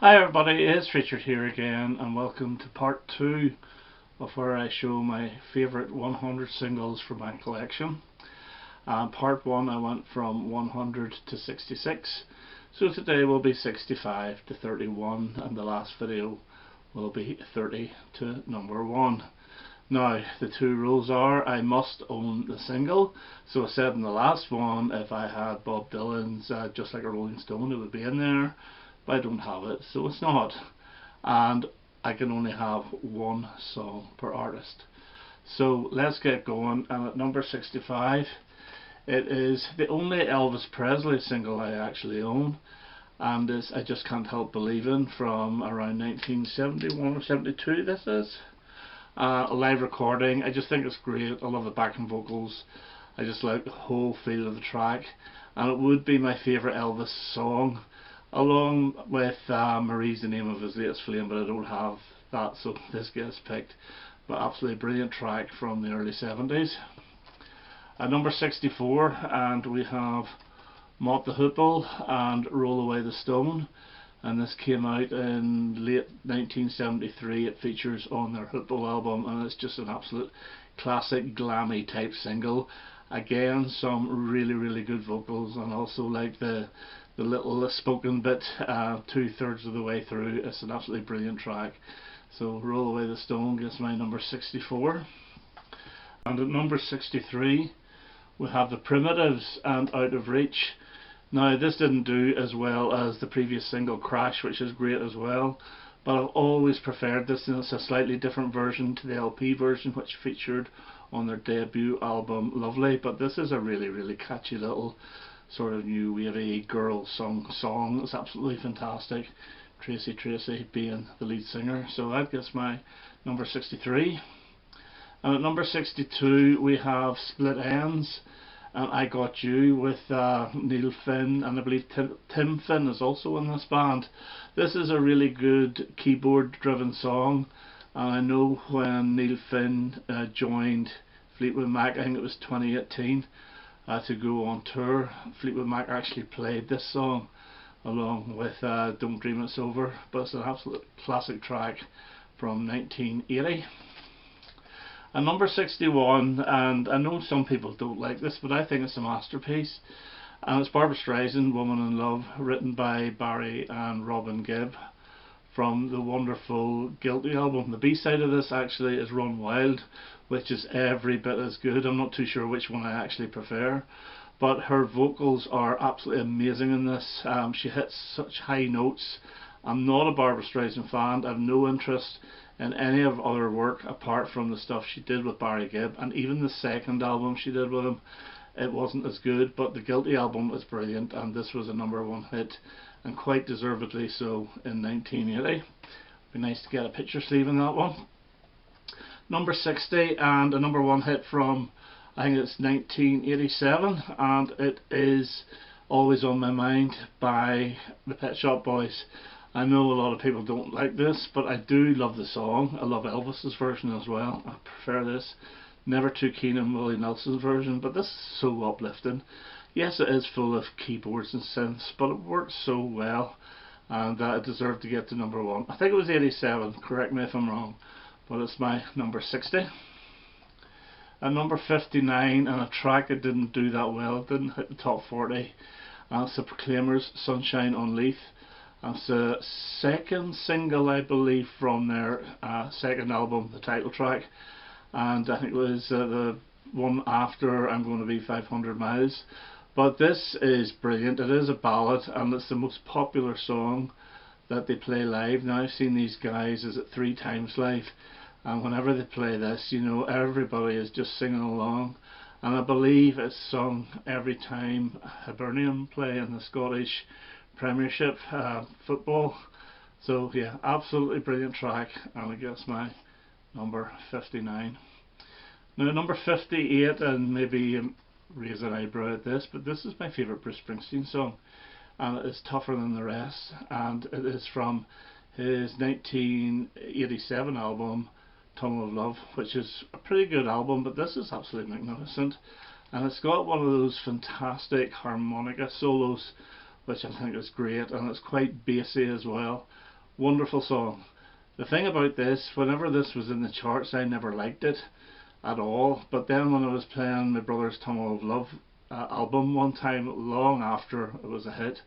Hi everybody, it's Richard here again, and welcome to part 2 of where I show my favourite 100 singles from my collection. Part 1 I went from 100 to 66, so today will be 65 to 31, and the last video will be 30 to number 1. Now, the two rules are I must own the single. So I said in the last one, if I had Bob Dylan's Just Like a Rolling Stone, it would be in there, but I don't have it, so it's not. And I can only have one song per artist. So let's get going, and at number 65, it is the only Elvis Presley single I actually own, and it's I Just Can't Help Believing from around 1971 or 72 this is. A live recording. I just think it's great. I love the backing vocals. I just like the whole feel of the track, and it would be my favourite Elvis song, along with Marie's the Name of His Latest Flame, but I don't have that, so this gets picked. But absolutely brilliant track from the early 70s. At number 64, and we have Mott the Hoople and Roll Away the Stone, and this came out in late 1973. It features on their Hoople album, and it's just an absolute classic glammy type single. Again, some really good vocals, and also like the little spoken bit 2/3 of the way through. It's an absolutely brilliant track. So Roll Away the Stone gets my number 64. And at number 63 we have the Primitives and Out of Reach. Now, this didn't do as well as the previous single Crash, which is great as well, but I've always preferred this, and it's a slightly different version to the LP version which featured on their debut album Lovely. But this is a really catchy little sort of new wavy girl song. It's absolutely fantastic. Tracy being the lead singer, so that gets my number 63. And at number 62 we have Split Enz and I Got You with Neil Finn, and I believe Tim Finn is also in this band. This is a really good keyboard driven song, and I know when Neil Finn joined Fleetwood Mac, I think it was 2018, to go on tour, Fleetwood Mac actually played this song along with Don't Dream It's Over, but it's an absolute classic track from 1980. And number 61, and I know some people don't like this, but I think it's a masterpiece, and it's Barbra Streisand, Woman in Love, written by Barry and Robin Gibb from the wonderful Guilty album. The B-side of this actually is Run Wild, which is every bit as good. I'm not too sure which one I actually prefer, but her vocals are absolutely amazing in this. She hits such high notes. I'm not a Barbra Streisand fan. I have no interest in any of other work apart from the stuff she did with Barry Gibb, and even the second album she did with him, it wasn't as good, but the Guilty album is brilliant, and this was a #1 hit, and quite deservedly so, in 1980. Be nice to get a picture sleeve in that one. Number 60, and a #1 hit from, I think it's 1987, and it is Always on My Mind by the Pet Shop Boys. I know a lot of people don't like this, but I do love the song. I love Elvis's version as well. I prefer this. Never too keen on Willie Nelson's version, but this is so uplifting. Yes, it is full of keyboards and synths, but it works so well, and it deserved to get to #1. I think it was 87, correct me if I'm wrong, but it's my number 60. At number 59, and a track that didn't do that well, it didn't hit the top 40, and it's the Proclaimers' Sunshine on Leith. It's the second single, I believe, from their second album, the title track, and I think it was the one after I'm Going to Be 500 Miles. But this is brilliant. It is a ballad, and it's the most popular song that they play live. Now, I've seen these guys, is it 3 times live, and whenever they play this, you know, everybody is just singing along, and I believe it's sung every time Hibernian play in the Scottish Premiership football. So yeah, absolutely brilliant track, and I guess my number 59. Now number 58, and maybe raise an eyebrow at this, but this is my favourite Bruce Springsteen song, and it is Tougher Than the Rest, and it is from his 1987 album Tunnel of Love, which is a pretty good album, but this is absolutely magnificent, and it's got one of those fantastic harmonica solos which I think is great, and it's quite bassy as well, Wonderful song. The thing about this, whenever this was in the charts, I never liked it at all, but then when I was playing my brother's Tunnel of Love album one time, long after it was a hit,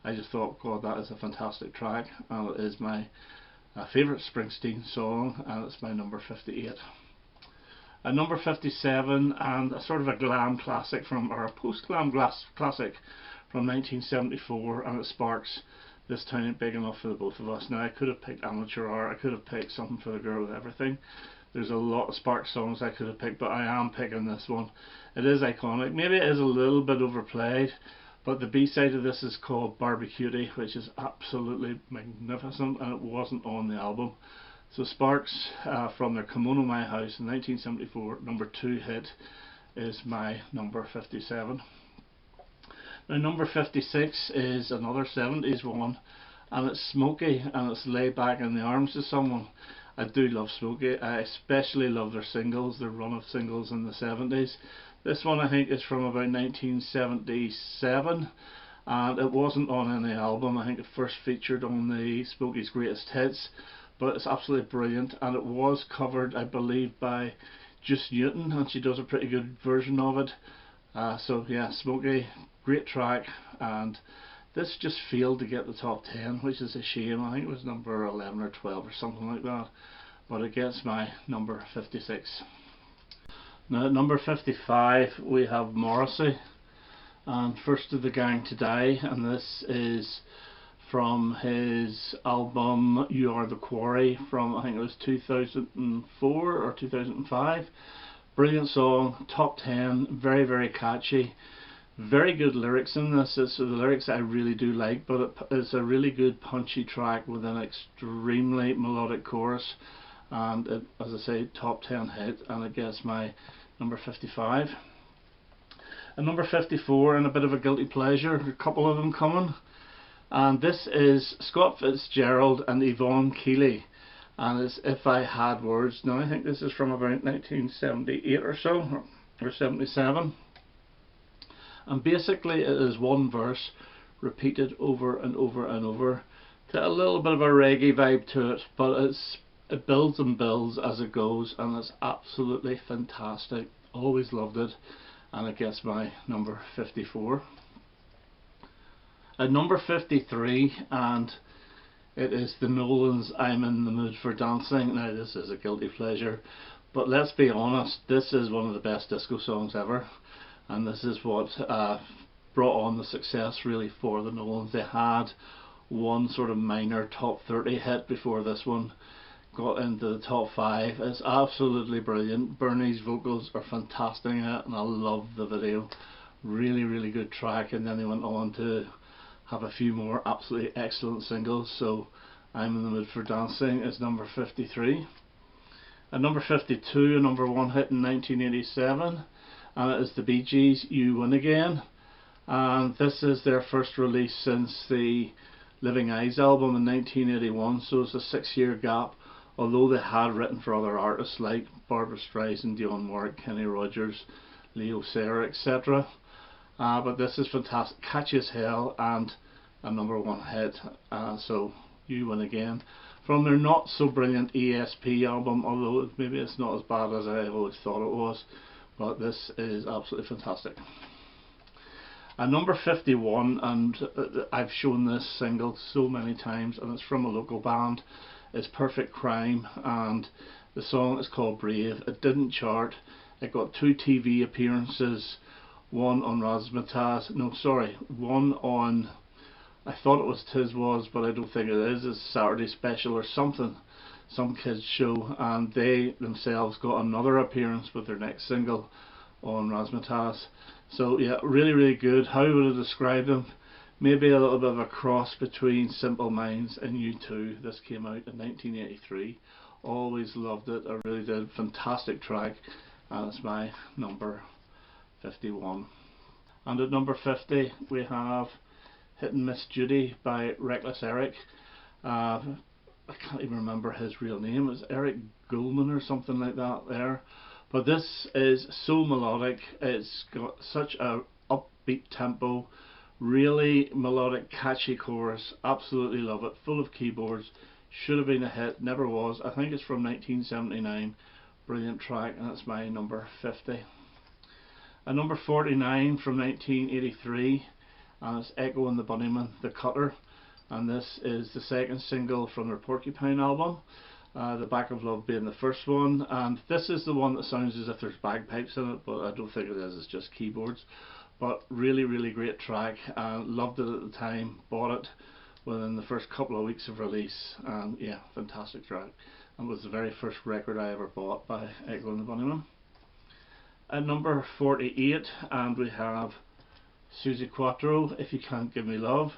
I just thought, God, that is a fantastic track, and it is my favourite Springsteen song, and it's my number 58. At number 57, and a sort of a glam classic from, or a post-glam classic from 1974, and it Sparks, This Town Ain't Big Enough for the Both of Us. Now, I could have picked Amateur Hour, I could have picked Something for the Girl with Everything. There's a lot of Sparks songs I could have picked, but I am picking this one. It is iconic. Maybe it is a little bit overplayed, but the B-side of this is called Barbecuity, which is absolutely magnificent, and it wasn't on the album. So Sparks, from their Come On to My House in 1974, number 2 hit, is my number 57. Now number 56 is another 70s one, and it's Smokey, and it's Lay Back in the Arms of Someone. I do love Smokey. I especially love their singles, their run of singles in the 70s. This one I think is from about 1977, and it wasn't on any album. I think it first featured on the Smokey's Greatest Hits, but it's absolutely brilliant, and it was covered, I believe, by Juice Newton, and she does a pretty good version of it. So yeah, Smokey, great track, and this just failed to get the top 10, which is a shame. I think it was number 11 or 12 or something like that, but it gets my number 56. Now at number 55 we have Morrissey and First of the Gang to Die, and this is from his album You Are the Quarry from, I think it was 2004 or 2005. Brilliant song, top 10, very very catchy, very good lyrics in this. So the lyrics I really do like, but it's a really good punchy track with an extremely melodic chorus, and it, as I say, top 10 hit, and it gets my number 55. And number 54, and a bit of a guilty pleasure, a couple of them coming. And this is Scott Fitzgerald and Yvonne Keeley, and it's If I Had Words. Now I think this is from about 1978 or so, or 77, and basically it is one verse repeated over and over and over, to a little bit of a reggae vibe to it, but it builds and builds as it goes, and it's absolutely fantastic. Always loved it, and it gets my number 54. At number 53, and it is the Nolans, I'm in the Mood for Dancing. Now this is a guilty pleasure, but let's be honest, this is one of the best disco songs ever, and this is what brought on the success really for the Nolans. They had one sort of minor top 30 hit before this one got into the top 5. It's absolutely brilliant. Bernie's vocals are fantastic in it, and I love the video. Really really good track, and then they went on to have a few more absolutely excellent singles. So I'm in the Mood for Dancing is number 53. At number 52, a number 1 hit in 1987, and it is the Bee Gees, You Win Again, and this is their first release since the Living Eyes album in 1981, so it's a 6-year gap, although they had written for other artists like Barbra Streisand, Dionne Warwick, Kenny Rogers, Leo Sayer, etc. But this is fantastic, catchy as hell, and a number 1 hit. So You Win Again, from their not so brilliant ESP album, although maybe it's not as bad as I always thought it was, but this is absolutely fantastic. At number 51, and I've shown this single so many times, and it's from a local band, it's Perfect Crime, and the song is called Brave. It didn't chart, it got 2 TV appearances, one on Razzmatazz, no sorry, one on, I thought it was Tiz Was, but I don't think it is, it's Saturday Special or something, some kids show, and they themselves got another appearance with their next single on Razzmatazz. So yeah, really really good. How would I describe them? Maybe a little bit of a cross between Simple Minds and U2. This came out in 1983. Always loved it, I really did. Fantastic track, and it's my number 51. And at number 50 we have Hit and Miss Judy by Reckless Eric. I can't even remember his real name. It's Eric Goldman or something like that there. But this is so melodic. It's got such a upbeat tempo, really melodic, catchy chorus. Absolutely love it. Full of keyboards. should have been a hit, never was. I think it's from 1979. Brilliant track, and it's my number 50. A number 49 from 1983, and it's Echo and the Bunnymen, The Cutter, and this is the second single from their Porcupine album. The Back of Love being the first one, and this is the one that sounds as if there's bagpipes in it, but I don't think it is, it's just keyboards. But really, really great track, and loved it at the time, bought it within the first couple of weeks of release, and yeah, fantastic track. It was the very first record I ever bought by Echo and the Bunnymen. At number 48, and we have Suzi Quatro, If You Can't Give Me Love.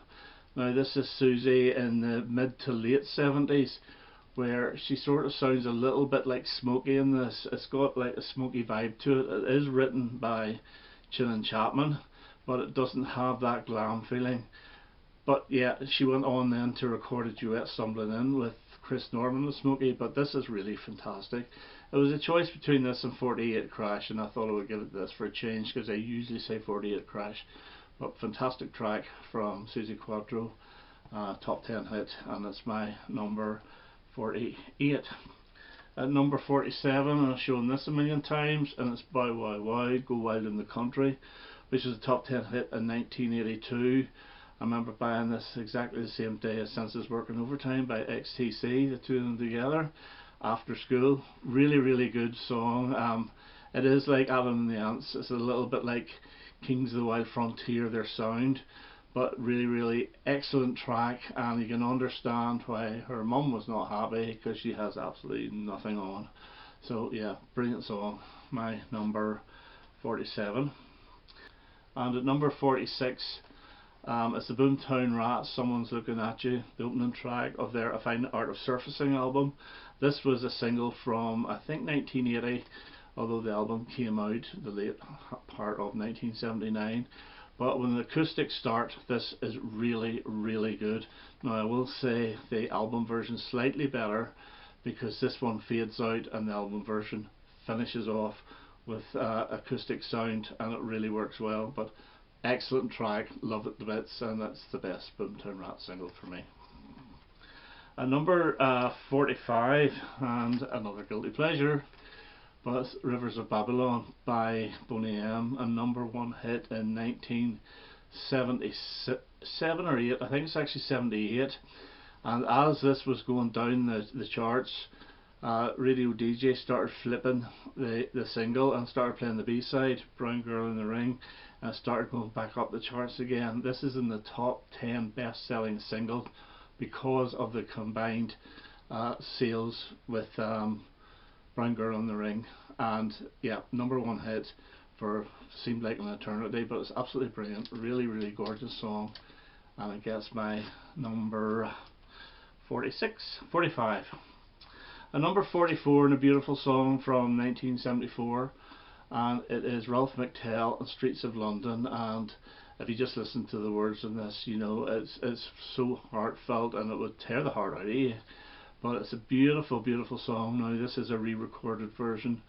Now this is Suzi in the mid to late 70s, where she sort of sounds a little bit like Smokey in this. It's got like a Smokey vibe to it. It is written by Chin Chapman, but it doesn't have that glam feeling. But yeah, she went on then to record a duet, Stumbling In, with Chris Norman and Smokey, but this is really fantastic. It was a choice between this and 48 Crash, and I thought I would give it this for a change, because I usually say 48 Crash. But fantastic track from Suzi Quatro, top 10 hit, and it's my number 48. At number 47, I've shown this a million times, and it's Bow Wow Wow, Go Wild in the Country, which is a top 10 hit in 1982. I remember buying this exactly the same day as Senses Working Overtime by XTC, the two of them together, after school. Really, really good song. It is like Adam and the Ants. It's a little bit like Kings of the Wild Frontier, their sound, but really, really excellent track, and you can understand why her mum was not happy, because she has absolutely nothing on. So yeah, brilliant song, my number 47. And at number 46, it's the Boomtown Rats, Someone's Looking At You, the opening track of their I Find the Art of Surfacing album. This was a single from, I think, 1980, although the album came out the late part of 1979. But when the acoustics start, this is really, really good. Now I will say the album version is slightly better, because this one fades out and the album version finishes off with acoustic sound, and it really works well. But excellent track, love it to bits, and that's the best Boomtown Rats single for me. At number 45, and another guilty pleasure, but it's Rivers of Babylon by Boney M, a number one hit in 1977 or 8, I think it's actually 78. And as this was going down the charts, radio DJ started flipping the single and started playing the B-side, Brown Girl in the Ring, and started going back up the charts again. This is in the top 10 best-selling single because of the combined sales with Brown Girl in the Ring, and yeah, number one hit for seemed like an eternity, but it's absolutely brilliant. Really, really gorgeous song, and it gets my number 45. A number 44, and a beautiful song from 1974, and it is Ralph McTell and Streets of London. And if you just listen to the words in this, you know it's so heartfelt, and it would tear the heart out of you. But it's a beautiful, beautiful song. Now this is a re-recorded version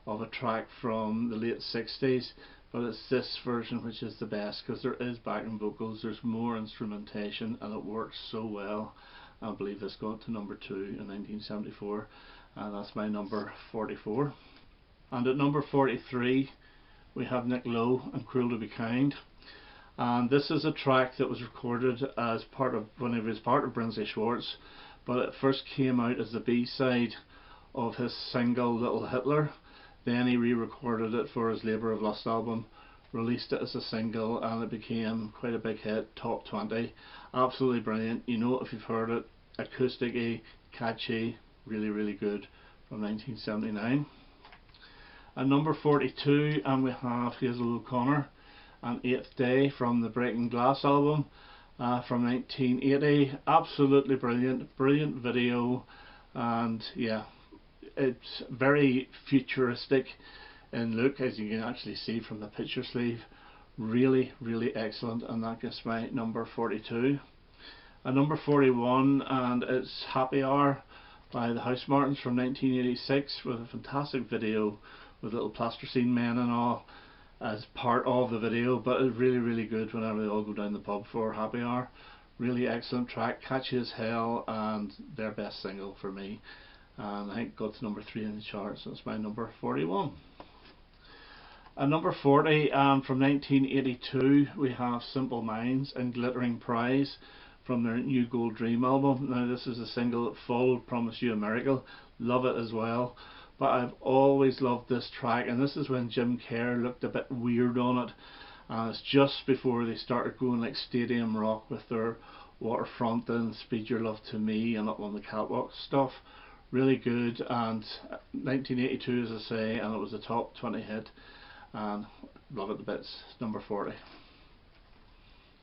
of a track from the late 60s, but it's this version which is the best, because there is backing vocals, there's more instrumentation, and it works so well. I believe this got to number 2 in 1974, and that's my number 44. And at number 43 we have Nick Lowe and Cruel to Be Kind, and this is a track that was recorded as part of, when he was part of Brinsley Schwarz, but it first came out as the B-side of his single Little Hitler. Then he re-recorded it for his Labour of Lust album, released it as a single, and it became quite a big hit, top 20. Absolutely brilliant. You know, if you've heard it, acoustic-y, catchy, really, really good, from 1979. At number 42, and we have Hazel O'Connor and Eighth Day from the Breaking Glass album from 1980. Absolutely brilliant, brilliant video, and yeah, it's very futuristic in look, as you can actually see from the picture sleeve. Really, really excellent, and that gets my number 42. At number 41, and it's Happy Hour by the Housemartins from 1986, with a fantastic video with little plasticine men and all as part of the video. But it's really, really good whenever they all go down the pub for Happy Hour. Really excellent track, catchy as hell, and their best single for me. And I think got to number 3 in the charts, so it's my number 41. At number 40, from 1982, we have Simple Minds and Glittering Prize from their New Gold Dream album. Now this is a single that followed Promise You a Miracle. Love it as well. But I've always loved this track, and this is when Jim Kerr looked a bit weird on it. It's just before they started going like stadium rock with their Waterfront and Speed Your Love to Me and Up on the Catwalk stuff. Really good, and 1982 as I say, and it was a top 20 hit, and love it to bits. Number 40.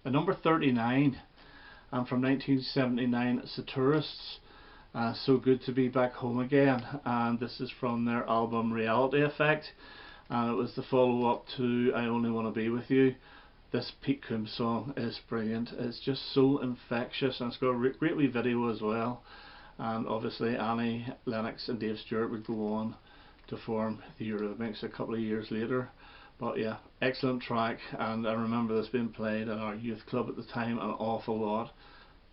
At number 39, and from 1979, it's the Tourists. So Good to Be Back Home Again, and this is from their album Reality Effect, and it was the follow up to I Only Want to Be With You. This Pete Coombs song is brilliant. It's just so infectious, and it's got a great wee video as well. And obviously Annie Lennox and Dave Stewart would go on to form the Eurythmics a couple of years later. But yeah, excellent track, and I remember this being played at our youth club at the time an awful lot.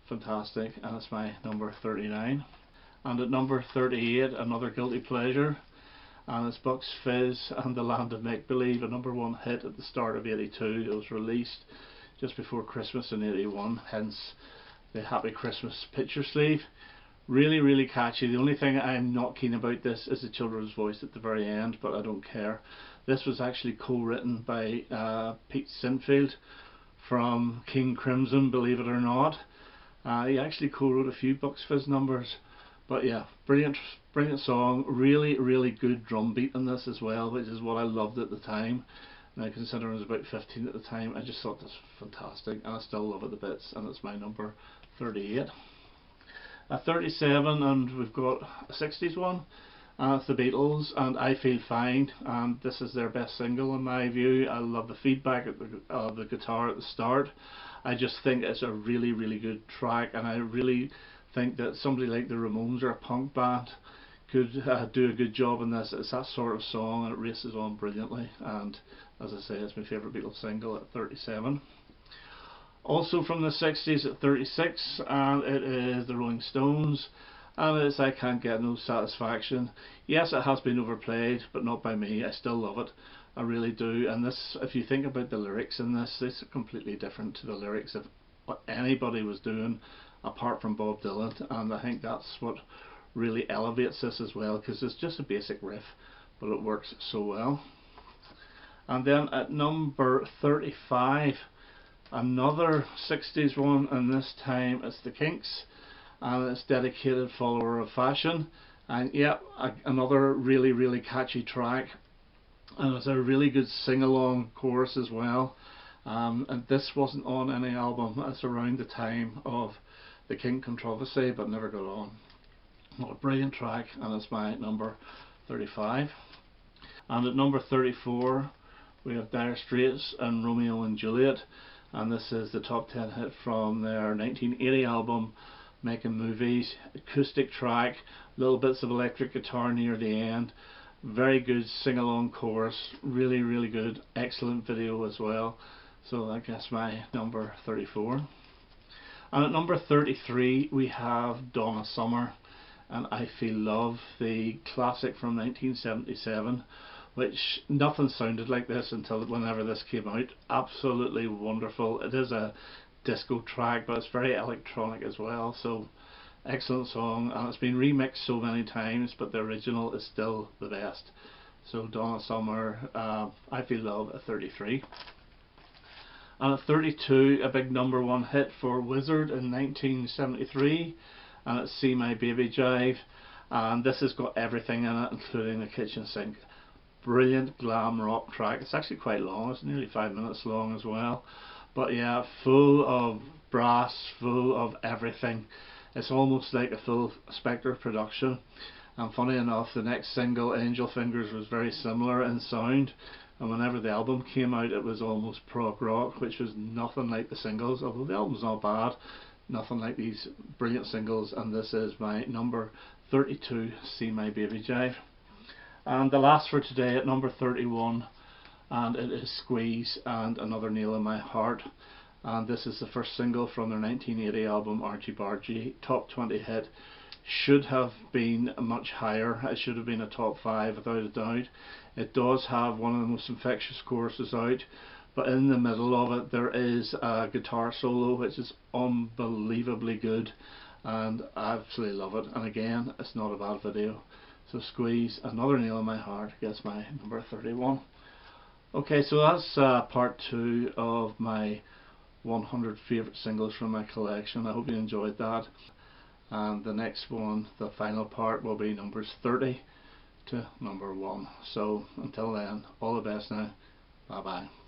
Fantastic, and it's my number 39. And at number 38, another guilty pleasure, and it's Bucks Fizz and the Land of Make Believe, a #1 hit at the start of 82. It was released just before Christmas in 81, hence the Happy Christmas picture sleeve. Really catchy. The only thing I'm not keen about this is the children's voice at the very end, but I don't care. This was actually co-written by Pete Sinfield from King Crimson, believe it or not. He actually co-wrote a few Bucks Fizz numbers, but yeah, brilliant song. Really good drum beat in this as well, which is what I loved at the time. Now considering I was about 15 at the time, I just thought this was fantastic, and I still love it to bits, and it's my number 38. At 37, and we've got a 60s one, and it's the Beatles and I Feel Fine, and this is their best single in my view. I love the feedback of the guitar at the start. I just think it's a really good track, and I really think that somebody like the Ramones or a punk band could do a good job in this. It's that sort of song, and it races on brilliantly, and as I say, it's my favourite Beatles single at 37. Also from the 60s at 36, and it is the Rolling Stones, and it's I Can't Get No Satisfaction. Yes, it has been overplayed, but not by me. I still love it. I really do. And this, if you think about the lyrics in this are completely different to the lyrics of what anybody was doing apart from Bob Dylan, and I think that's what really elevates this as well, because it's just a basic riff, but it works so well. And then at number 35, another 60s one, and this time it's the Kinks, and it's Dedicated Follower of Fashion. And yeah, another really catchy track, and it's a really good sing-along chorus as well. And this wasn't on any album. It's around the time of the King controversy, but never got on. What a brilliant track, and it's my number 35. And at number 34, we have Dire Straits and Romeo and Juliet, and this is the top 10 hit from their 1980 album Making Movies. Acoustic track, little bits of electric guitar near the end, very good sing-along chorus, really good, excellent video as well. So I guess my number 34. And at number 33 we have Donna Summer and I Feel Love, the classic from 1977, which nothing sounded like this until whenever this came out. Absolutely wonderful. It is a disco track, but it's very electronic as well, so excellent song, and it's been remixed so many times, but the original is still the best. So Donna Summer, I Feel Love at 33. And at 32, a big #1 hit for Wizzard in 1973, and it's See My Baby Jive, and this has got everything in it, including the kitchen sink. Brilliant glam rock track. It's actually quite long, it's nearly 5 minutes long as well, but yeah, full of brass, full of everything. It's almost like a full Spectre production. And funny enough, the next single, Angel Fingers, was very similar in sound, and whenever the album came out it was almost prog rock, which was nothing like the singles, although the album's not bad, nothing like these brilliant singles. And this is my number 32, See My Baby Jive. And the last for today at number 31, and it is Squeeze and Another Nail in My Heart. and this is the first single from their 1980 album Argy Bargy. Top 20 hit. Should have been much higher. It should have been a top 5 without a doubt. It does have one of the most infectious choruses out, but in the middle of it there is a guitar solo which is unbelievably good, and I absolutely love it. And again, it's not a bad video. So Squeeze, Another Nail in My Heart, gets my number 31. Okay, so that's part 2 of my 100 favourite singles from my collection. I hope you enjoyed that. And the next one, the final part, will be numbers 30 to number 1. So until then, all the best now. Bye bye.